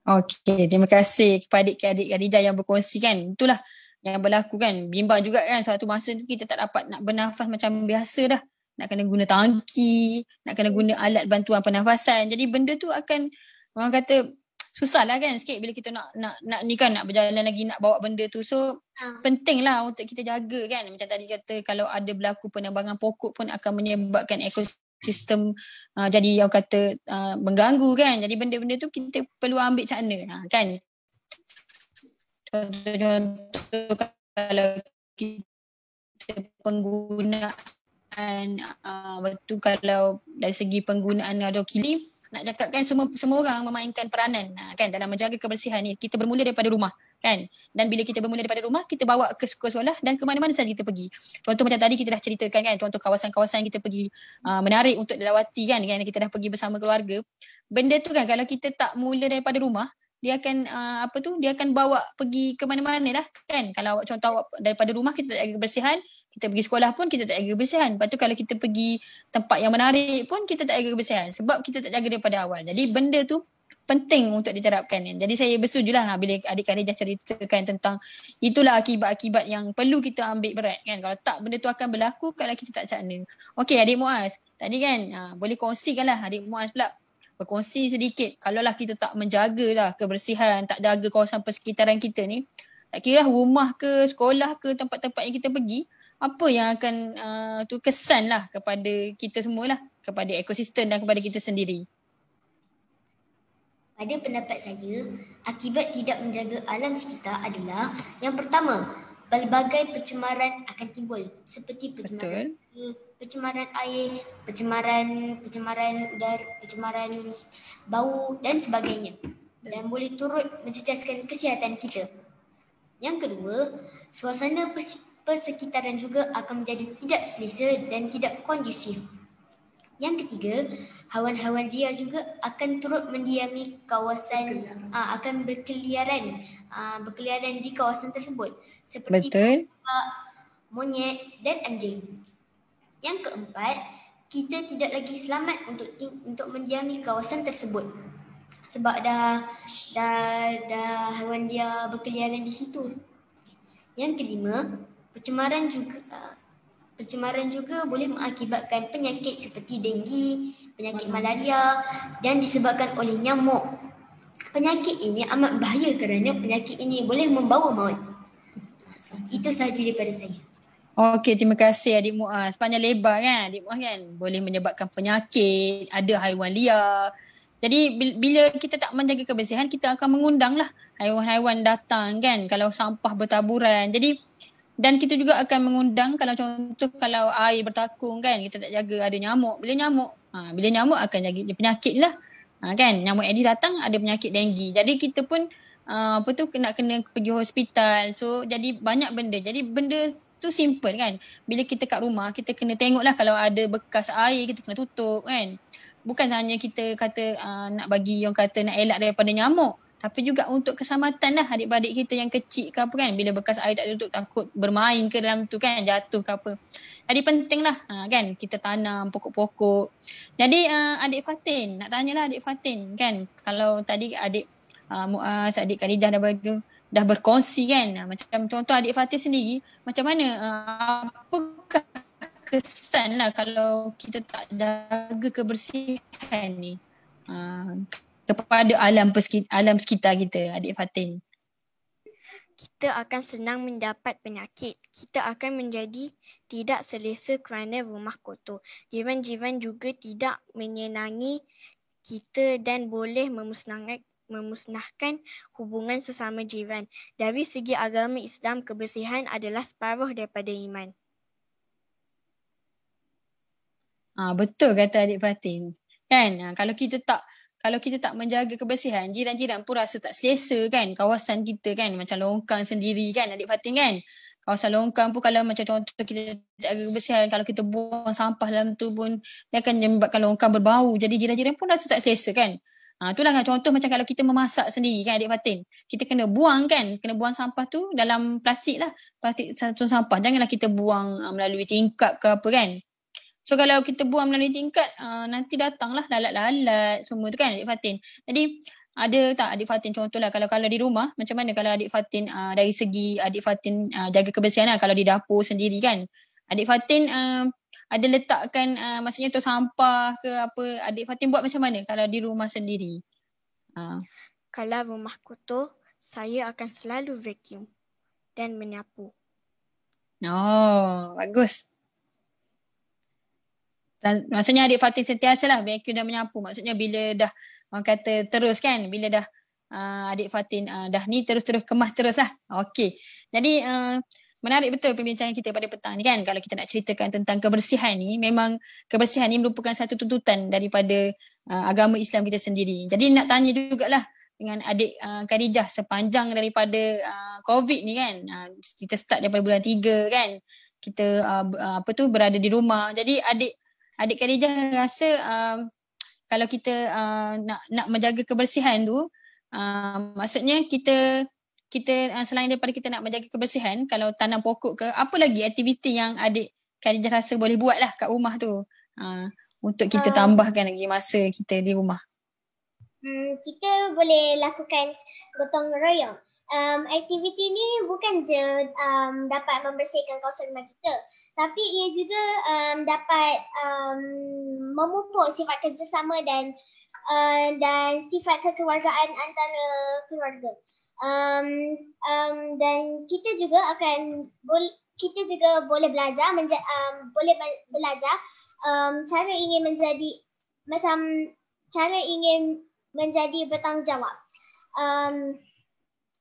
Okey, terima kasih kepada adik-adik Khadijah yang berkongsi kan. Itulah yang berlaku kan. Bimbang juga kan satu masa tu kita tak dapat nak bernafas macam biasa dah. Nak kena guna tangki, nak kena guna alat bantuan pernafasan. Jadi benda tu akan orang kata susah lah kan sikit bila kita nak ni kan nak berjalan lagi nak bawa benda tu. So penting lah untuk kita jaga kan. Macam tadi kata kalau ada berlaku penebangan pokok pun akan menyebabkan ekosistem jadi yang kata mengganggu kan. Jadi benda-benda tu kita perlu ambil cara kan. Contoh kalau kita penggunaan betul kalau dari segi penggunaan radioaktif nak cakap kan semua orang memainkan peranan kan dalam menjaga kebersihan ni. Kita bermula daripada rumah kan. Dan bila kita bermula daripada rumah, kita bawa ke sekolah dan ke mana-mana saja kita pergi. Contoh macam tadi kita dah ceritakan kan, contoh kawasan-kawasan kita pergi menarik untuk dilawati kan kita dah pergi bersama keluarga. Benda tu kan kalau kita tak mula daripada rumah, dia akan bawa pergi ke mana-mana dah kan. Kalau awak contoh awak daripada rumah kita tak jaga kebersihan, kita pergi sekolah pun kita tak jaga kebersihan. Lepas tu kalau kita pergi tempat yang menarik pun kita tak jaga kebersihan sebab kita tak jaga daripada awal. Jadi benda tu penting untuk diterapkan kan. Jadi saya bersetujulah bila adik Khadijah ceritakan tentang itulah akibat-akibat yang perlu kita ambil berat kan. Kalau tak benda tu akan berlaku kalau kita tak cakna. Okey adik Muaz, tadi kan boleh kongsikanlah adik Muaz pula berkongsi sedikit. Kalaulah kita tak menjagalah kebersihan, tak jaga kawasan persekitaran kita ni, tak kira rumah ke, sekolah ke, tempat-tempat yang kita pergi, apa yang akan tu kesan lah kepada kita semualah, kepada ekosistem dan kepada kita sendiri. Pada pendapat saya, akibat tidak menjaga alam sekitar adalah yang pertama, pelbagai pencemaran akan timbul seperti pencemaran pencemaran air, pencemaran udara, pencemaran bau dan sebagainya, dan boleh turut mencecaskan kesihatan kita. Yang kedua, suasana persekitaran juga akan menjadi tidak selesa dan tidak kondusif. Yang ketiga, haiwan-haiwan liar juga akan turut mendiami kawasan, akan berkeliaran di kawasan tersebut seperti kumbang, monyet dan anjing. Yang keempat, kita tidak lagi selamat untuk mendiami kawasan tersebut sebab dah haiwan liar berkeliaran di situ. Yang kelima, pencemaran juga boleh mengakibatkan penyakit seperti denggi, penyakit malaria dan disebabkan oleh nyamuk. Penyakit ini amat bahaya kerana penyakit ini boleh membawa maut. Itu sahaja daripada saya. Okey, terima kasih adik Muaz. Panjang lebar kan adik Muaz kan. Boleh menyebabkan penyakit, ada haiwan liar. Jadi bila kita tak menjaga kebersihan, kita akan mengundanglah haiwan-haiwan datang kan. Kalau sampah bertaburan. Jadi dan kita juga akan mengundang kalau contoh kalau air bertakung kan, kita tak jaga ada nyamuk. Bila nyamuk akan jadi penyakit lah. Kan nyamuk Aedes datang ada penyakit denggi. Jadi kita pun kena pergi hospital. So jadi banyak benda. Jadi benda tu simple kan. Bila kita kat rumah kita kena tengoklah kalau ada bekas air kita kena tutup kan. Bukan hanya kita kata nak bagi yang kata nak elak daripada nyamuk, tapi juga untuk keselamatan lah adik-adik kita yang kecil ke apa kan. Bila bekas air tak tutup takut bermain ke dalam tu kan, jatuh ke apa. Jadi penting lah kan kita tanam pokok-pokok. Jadi adik Fatin, nak tanyalah adik Fatin kan. Kalau tadi adik Muaz, adik Khadijah dah berkongsi kan. Macam contoh adik Fatin sendiri, macam mana apakah kesan lah kalau kita tak jaga kebersihan ni kepada alam sekitar kita, adik Fatin? Kita akan senang mendapat penyakit. Kita akan menjadi tidak selesa kerana rumah kotor. Jiran-jiran juga tidak menyenangi kita dan boleh memusnahkan hubungan sesama jiran. Dari segi agama Islam, kebersihan adalah separuh daripada iman. Betul kata adik Fatin. Kan kalau kita tak menjaga kebersihan, jiran-jiran pun rasa tak selesa kan. Kawasan kita kan macam longkang sendiri kan adik Fatin kan. Kawasan longkang pun kalau macam contoh kita tak jaga kebersihan, kalau kita buang sampah dalam tu pun dia akan menyebabkan longkang berbau. Jadi jiran-jiran pun rasa tak selesa kan. Itulah kan contoh macam kalau kita memasak sendiri kan adik Fatin. Kita kena buang sampah tu dalam plastik lah. Plastik satu sampah. Janganlah kita buang melalui tingkap ke apa kan. So kalau kita buang melalui tingkat, nanti datanglah lalat-lalat semua tu kan adik Fatin. Jadi ada tak adik Fatin contohlah kalau di rumah, macam mana kalau adik Fatin dari segi adik Fatin jaga kebersihan lah, kalau di dapur sendiri kan. Adik Fatin ada letakkan maksudnya tu sampah ke apa, adik Fatin buat macam mana kalau di rumah sendiri? Kalau rumah kotor, saya akan selalu vacuum dan menyapu. Oh, bagus. Maksudnya adik Fatin sentiasalah vacuum dan menyapu. Maksudnya bila dah orang kata terus kan, bila dah adik Fatin dah ni terus kemas terus lah. Okey. Jadi menarik betul perbincangan kita pada petang ni kan. Kalau kita nak ceritakan tentang kebersihan ni, memang kebersihan ni merupakan satu tuntutan daripada agama Islam kita sendiri. Jadi nak tanya jugalah dengan adik Khadijah, sepanjang daripada COVID ni kan, kita start daripada bulan 3 kan, kita berada di rumah. Jadi adik Khadijah rasa kalau kita nak menjaga kebersihan tu, Maksudnya kita selain daripada kita nak menjaga kebersihan, kalau tanam pokok ke, apa lagi aktiviti yang adik Khadijah rasa boleh buat lah kat rumah tu, untuk kita tambahkan lagi masa kita di rumah. Kita boleh lakukan gotong royong. Aktiviti ni bukan je dapat membersihkan kawasan rumah kita, tapi ia juga dapat memupuk sifat kerjasama dan sifat kekeluargaan antara keluarga. Dan kita juga boleh belajar cara ingin menjadi bertanggungjawab.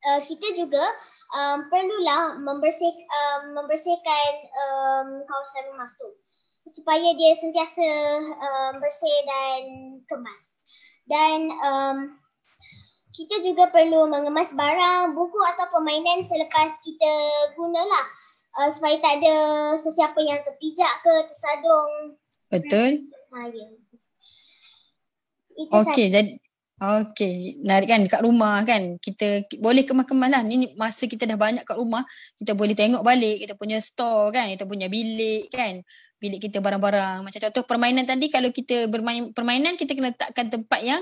Kita juga perlulah membersihkan kawasan rumah tu supaya dia sentiasa bersih dan kemas. Dan kita juga perlu mengemas barang, buku atau permainan selepas kita gunalah, supaya tak ada sesiapa yang terpijak ke tersadung. Betul. Ya. Okey, jadi menarik kan, kat rumah kan kita boleh kemas-kemas lah. Ni masa kita dah banyak kat rumah, kita boleh tengok balik kita punya store kan, kita punya bilik kan, bilik kita barang-barang. Macam contoh permainan tadi, kalau kita bermain permainan, kita kena letakkan tempat yang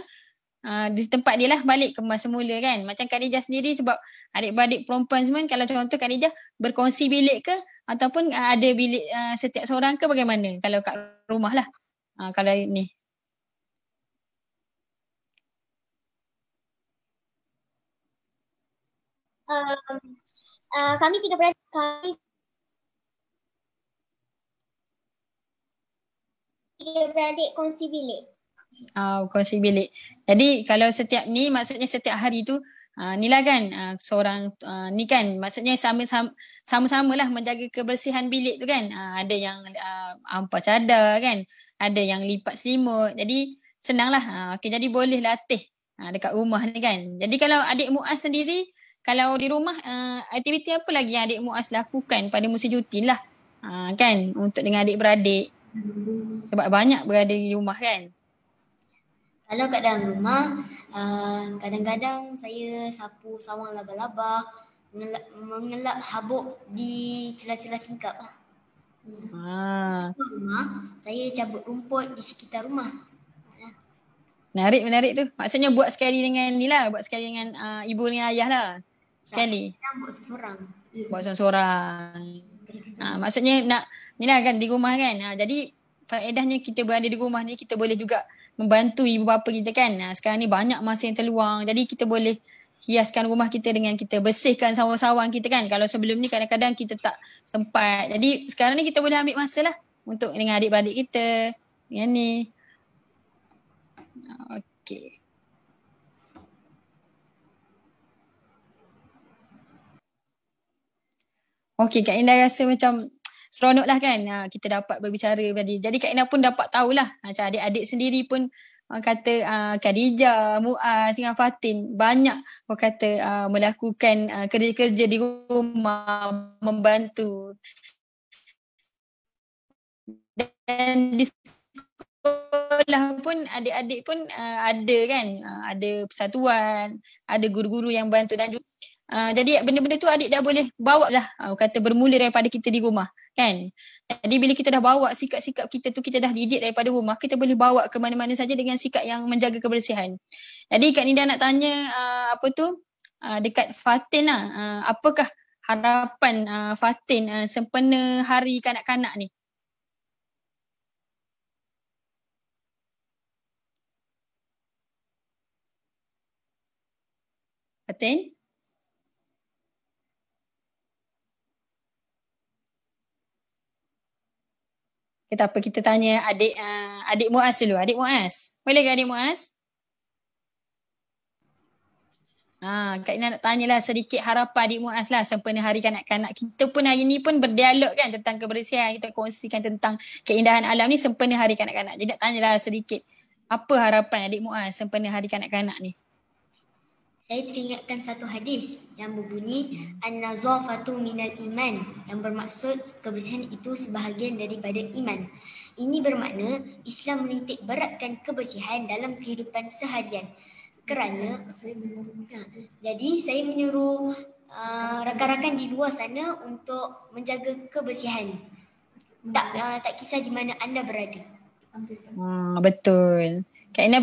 di tempat dia lah, balik kemas semula kan. Macam Khadijah sendiri, sebab adik-beradik perempuan semua, kalau contoh Khadijah berkongsi bilik ke, ataupun ada bilik setiap seorang ke, bagaimana kalau kat rumah lah, kalau ni. Kami 3 beradik kongsi bilik. Kongsi bilik. Jadi kalau setiap ni, maksudnya setiap hari tu, ni lah kan, seorang ni kan, maksudnya sama-sama lah menjaga kebersihan bilik tu kan. Ada yang ampar cadar kan, ada yang lipat selimut. Jadi senang lah. Okay, jadi boleh latih dekat rumah ni kan. Jadi kalau adik Muaz sendiri, kalau di rumah, aktiviti apa lagi yang adik Muaz lakukan pada musim cuti lah, kan, untuk dengan adik-beradik? Sebab banyak berada di rumah kan. Kalau kat dalam rumah, kadang-kadang saya sapu sawang laba-laba, mengelap habuk di celah-celah tingkap. Rumah, saya cabut rumput di sekitar rumah. Menarik tu. Maksudnya buat sekali dengan ni lah, buat sekali dengan ibu dengan ayah lah. Sekali. Buat seseorang. Buat seorang-seorang. Maksudnya nak ni lah kan, di rumah kan. Jadi faedahnya kita berada di rumah ni, kita boleh juga membantu ibu bapa kita kan. Sekarang ni banyak masa yang terluang, jadi kita boleh hiaskan rumah kita dengan kita bersihkan sawang-sawang kita kan. Kalau sebelum ni kadang-kadang kita tak sempat. Jadi sekarang ni kita boleh ambil masa lah untuk dengan adik-beradik kita. Yang ni. Okey. Okey, Kak Indah rasa macam seronok lah kan, kita dapat berbicara tadi. Jadi Kak Indah pun dapat tahulah, macam adik-adik sendiri pun kata Khadijah, Muaz dengan Fatin banyak kata melakukan kerja-kerja di rumah, membantu. Dan di sekolah pun adik-adik pun ada kan, ada persatuan, ada guru-guru yang bantu dan juga jadi benda-benda tu adik dah boleh bawa lah, kata bermula daripada kita di rumah kan. Jadi bila kita dah bawa sikap-sikap kita tu, kita dah didik daripada rumah, kita boleh bawa ke mana-mana saja dengan sikap yang menjaga kebersihan. Jadi Kak Nida nak tanya dekat Fatin lah, apakah harapan Fatin sempena hari kanak-kanak ni? Fatin? Tak apa, kita tanya adik Muaz dulu. Adik Muaz. Boleh ke adik Muaz? Kak Ina nak tanyalah sedikit harapan adik Muaz lah sempena hari kanak-kanak. Kita pun hari ni pun berdialog kan tentang kebersihan. Kita kongsikan tentang keindahan alam ni sempena hari kanak-kanak. Jadi nak tanyalah sedikit, apa harapan adik Muaz sempena hari kanak-kanak ni? Saya teringatkan satu hadis yang berbunyi an-nazafatu minal iman, yang bermaksud kebersihan itu sebahagian daripada iman. Ini bermakna Islam menitik beratkan kebersihan dalam kehidupan seharian. Kerana jadi saya menyuruh rakan-rakan di luar sana untuk menjaga kebersihan. Tak kisah di mana anda berada. Betul. Kak Ina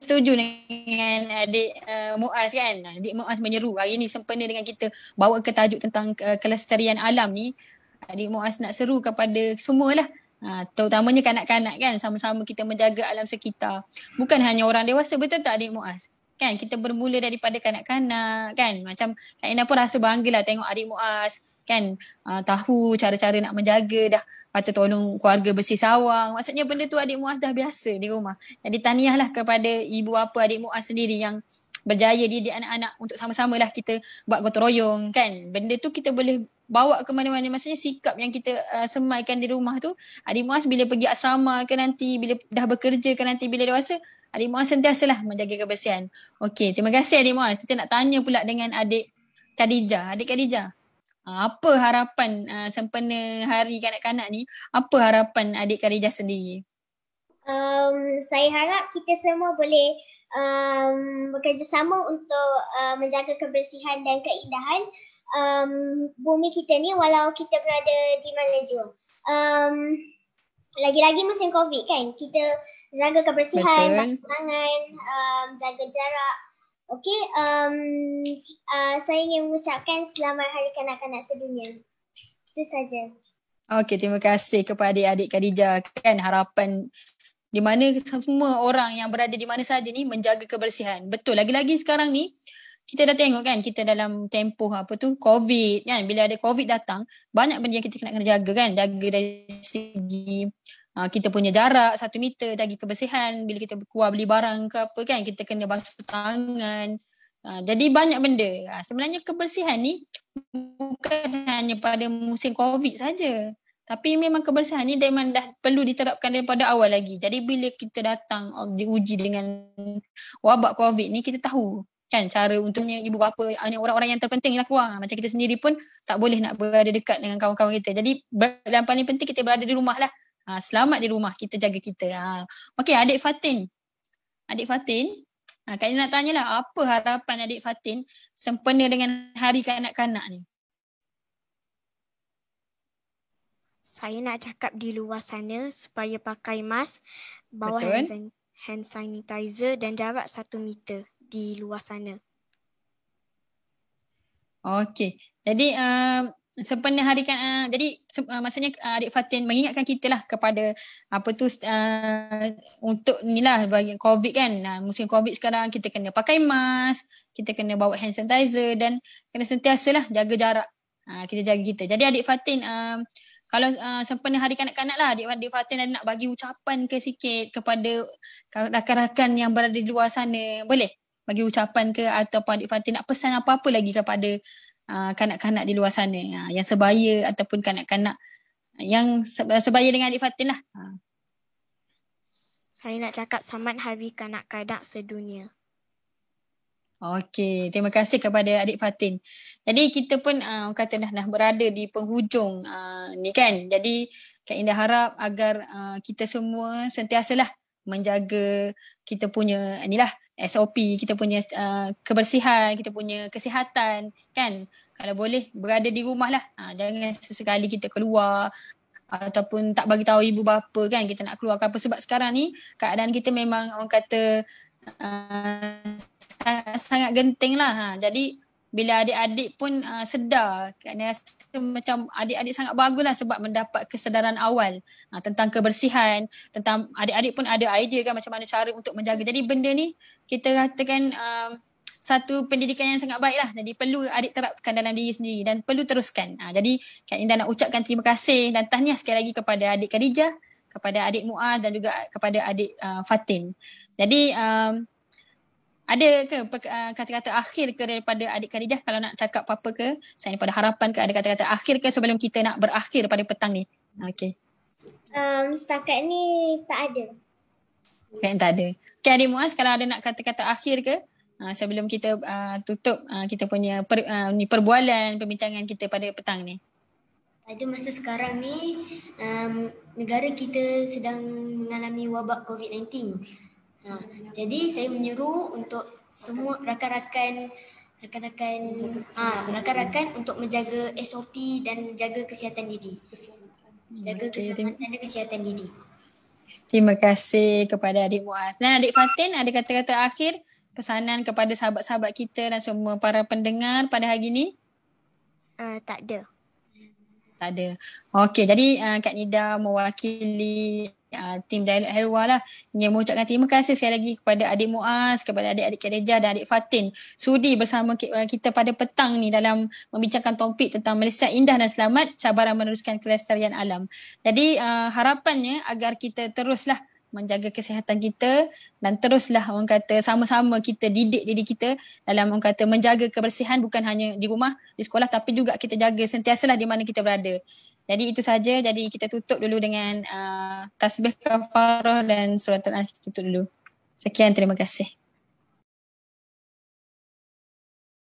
setuju dengan adik Muaz kan. Adik Muaz menyeru hari ni sempena dengan kita bawa ke tajuk tentang kelestarian alam ni. Adik Muaz nak seru kepada semualah. Terutamanya kanak-kanak kan, sama-sama kita menjaga alam sekitar. Bukan hanya orang dewasa, betul tak adik Muaz? Kan kita bermula daripada kanak-kanak kan. Macam Kak Ina pun rasa banggalah tengok adik Muaz kan, tahu cara-cara nak menjaga dah. Patut tolong keluarga bersih sawang. Maksudnya benda tu adik Muaz dah biasa di rumah. Jadi tahniahlah kepada ibu bapa adik Muaz sendiri yang berjaya didik anak-anak untuk sama-sama lah kita buat gotong royong kan. Benda tu kita boleh bawa ke mana-mana. Maksudnya sikap yang kita semaikan di rumah tu, adik Muaz bila pergi asrama ke nanti, bila dah bekerja ke nanti, bila dewasa, adik Muaz sentiasalah menjaga kebersihan. Okey, terima kasih adik Muaz. Kita nak tanya pula dengan adik Khadijah. Adik Khadijah, apa harapan sempena hari kanak-kanak ni? Apa harapan adik Khadijah sendiri? Saya harap kita semua boleh bekerjasama untuk menjaga kebersihan dan keindahan bumi kita ni walau kita berada di mana jua. Lagi-lagi musim COVID kan, kita jaga kebersihan, basuh tangan, jaga jarak. Okey, saya ingin mengucapkan selamat Hari Kanak-Kanak Sedunia. Itu saja. Okey, terima kasih kepada adik Khadijah. Kan harapan di mana semua orang yang berada di mana saja ni menjaga kebersihan. Betul, lagi-lagi sekarang ni kita dah tengok kan, kita dalam tempoh COVID kan, bila ada COVID datang, banyak benda yang kita kena jaga kan. Jaga dari segi kita punya jarak 1 meter, jaga kebersihan. Bila kita keluar beli barang ke apa kan, kita kena basuh tangan. Jadi banyak benda. Sebenarnya kebersihan ni bukan hanya pada musim COVID saja. Tapi memang kebersihan ni memang dah perlu diterapkan daripada awal lagi. Jadi bila kita datang diuji dengan wabak COVID ni, kita tahu kan cara untungnya ibu bapa, orang-orang yang terpenting lah keluar. Macam kita sendiri pun tak boleh nak berada dekat dengan kawan-kawan kita. Jadi yang paling penting kita berada di rumah lah. Selamat di rumah, kita jaga kita. Okey, adik Fatin. Kak Ina nak tanyalah, apa harapan adik Fatin sempena dengan hari kanak-kanak ni? Saya nak cakap di luar sana supaya pakai mask, bawa hand sanitizer dan jarak 1 meter di luar sana. Okey. Jadi sempena hari jadi maksudnya adik Fatin mengingatkan kita lah kepada untuk inilah bagi COVID kan. Musim COVID sekarang kita kena pakai mask, kita kena bawa hand sanitizer dan kena sentiasalah jaga jarak. Kita jaga kita. Jadi adik Fatin kalau sempena hari kanak-kanak lah, adik Fatin ada nak bagi ucapan ke sikit kepada rakan-rakan yang berada di luar sana. Boleh bagi ucapan ke, ataupun adik Fatin nak pesan apa-apa lagi kepada kanak-kanak di luar sana yang sebaya ataupun kanak-kanak yang sebaya dengan adik Fatin lah. Saya nak cakap selamat Hari Kanak-Kanak Sedunia. Okey, terima kasih kepada adik Fatin. Jadi kita pun kata dah berada di penghujung ni kan. Jadi Kak Indah harap agar kita semua sentiasalah menjaga kita punya inilah SOP, kita punya kebersihan, kita punya kesihatan kan. Kalau boleh berada di rumah lah. Jangan sesekali kita keluar ataupun tak bagi tahu ibu bapa kan kita nak keluar ke apa. Sebab sekarang ni keadaan kita memang orang kata sangat genting lah. Jadi bila adik-adik pun sedar, kerana macam adik-adik sangat bagus lah sebab mendapat kesedaran awal tentang kebersihan, tentang adik-adik pun ada idea kan macam mana cara untuk menjaga. Jadi benda ni kita katakan satu pendidikan yang sangat baik lah. Jadi perlu adik terapkan dalam diri sendiri dan perlu teruskan. Jadi Kak Indah nak ucapkan terima kasih dan tahniah sekali lagi kepada adik Khadijah, kepada adik Muaz dan juga kepada adik Fatin. Jadi ada ke kata-kata akhir ke daripada adik Khadijah kalau nak cakap apa-apa ke? Saya pada harapan ke ada kata-kata akhir ke sebelum kita nak berakhir pada petang ni? Okey. Setakat ni tak ada. Tak ada. Okey adik Muaz, kalau ada nak kata-kata akhir ke sebelum kita tutup kita punya perbualan, perbincangan kita pada petang ni? Pada masa sekarang ni negara kita sedang mengalami wabak COVID-19. Jadi saya menyeru untuk semua rakan-rakan untuk menjaga SOP dan jaga kesihatan diri. Jaga keselamatan dan kesihatan diri. Terima kasih kepada adik Muaz. Dan adik Fatin, ada kata-kata akhir pesanan kepada sahabat-sahabat kita dan semua para pendengar pada hari ini? Tak ada. Tak ada. Okey, jadi Kak Nida mewakili tim Dialog Helwa lah. Ingin mengucapkan terima kasih sekali lagi kepada adik Muaz, kepada adik-adik Khadijah dan adik Fatin sudi bersama kita pada petang ni dalam membincangkan topik tentang Malaysia indah dan selamat, cabaran meneruskan kelestarian alam. Jadi harapannya agar kita teruslah menjaga kesihatan kita dan teruslah orang kata sama-sama kita didik diri kita dalam orang kata menjaga kebersihan bukan hanya di rumah, di sekolah tapi juga kita jaga sentiasalah di mana kita berada. Jadi itu saja. Jadi kita tutup dulu dengan tasbih kafarah dan suratul Al kita tutup dulu. Sekian, terima kasih.